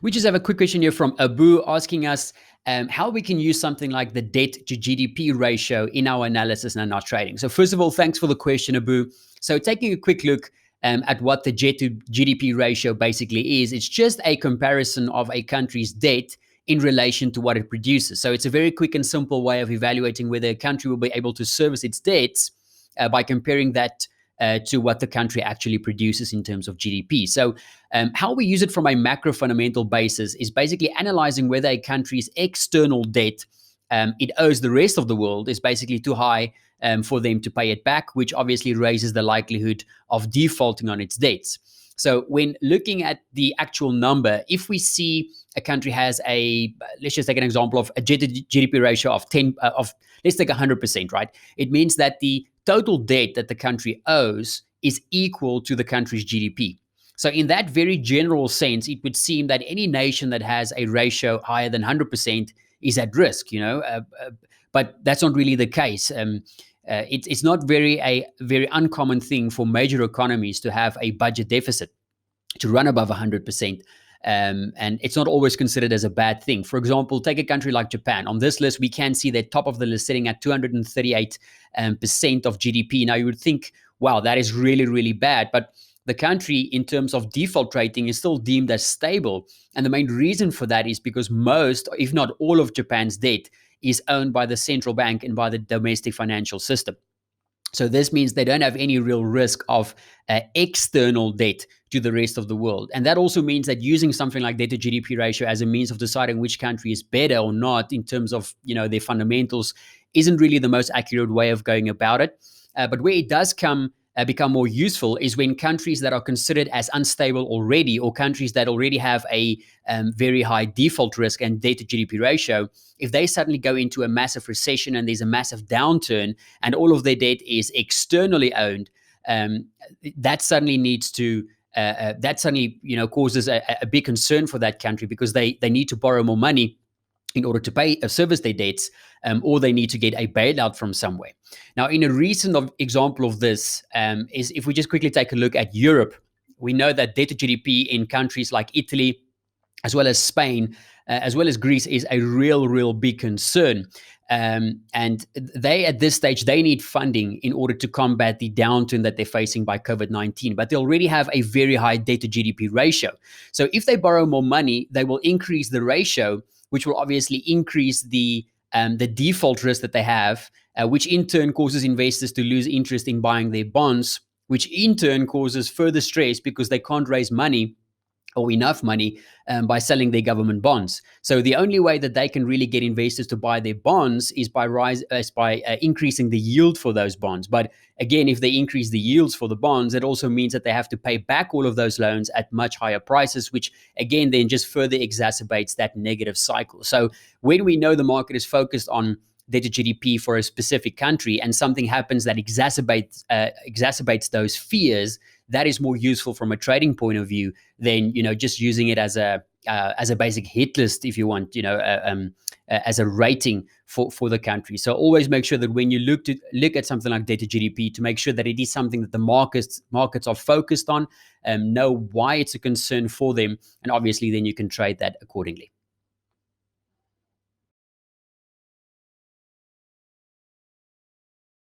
We just have a quick question here from Abu asking us how we can use something like the debt to GDP ratio in our analysis and in our trading. So first of all, thanks for the question, Abu. So taking a quick look at what the debt to GDP ratio basically is, it's just a comparison of a country's debt in relation to what it produces. So it's a very quick and simple way of evaluating whether a country will be able to service its debts by comparing that to what the country actually produces in terms of GDP. So how we use it from a macro fundamental basis is basically analyzing whether a country's external debt it owes the rest of the world is basically too high for them to pay it back, which obviously raises the likelihood of defaulting on its debts. So when looking at the actual number, if we see a country has let's just take an example of a GDP ratio of let's take 100%, right? It means that the total debt that the country owes is equal to the country's GDP. So in that very general sense, it would seem that any nation that has a ratio higher than 100% is at risk, but that's not really the case. It's not a very uncommon thing for major economies to have a budget deficit, to run above 100%. And it's not always considered as a bad thing. For example, take a country like Japan. On this list, we can see the top of the list sitting at 238% of GDP. Now, you would think, wow, that is really, really bad. But the country, in terms of default rating, is still deemed as stable. And the main reason for that is because most, if not all of Japan's debt is owned by the central bank and by the domestic financial system. So this means they don't have any real risk of external debt to the rest of the world. And that also means that using something like debt to GDP ratio as a means of deciding which country is better or not in terms of their fundamentals isn't really the most accurate way of going about it. But where it does become more useful is when countries that are considered as unstable already, or countries that already have a very high default risk and debt to GDP ratio, if they suddenly go into a massive recession and there's a massive downturn and all of their debt is externally owned, that suddenly causes a big concern for that country, because they need to borrow more money in order to service their debts, or they need to get a bailout from somewhere. Now, in a recent example of this is if we just quickly take a look at Europe, we know that debt to GDP in countries like Italy, as well as Spain, as well as Greece, is a real big concern. And they, at this stage, they need funding in order to combat the downturn that they're facing by COVID-19. But they already have a very high debt to GDP ratio. So if they borrow more money, they will increase the ratio, which will obviously increase the default risk that they have, which in turn causes investors to lose interest in buying their bonds, which in turn causes further stress because they can't raise money or enough money by selling their government bonds. So the only way that they can really get investors to buy their bonds is by increasing the yield for those bonds. But again, if they increase the yields for the bonds, it also means that they have to pay back all of those loans at much higher prices, which again then just further exacerbates that negative cycle. So when we know the market is focused on debt to GDP for a specific country and something happens that exacerbates those fears, that is more useful from a trading point of view than just using it as a basic hit list, if you want, as a rating for the country. So always make sure that when you look at something like debt to GDP, to make sure that it is something that the markets are focused on, know why it's a concern for them, and obviously then you can trade that accordingly.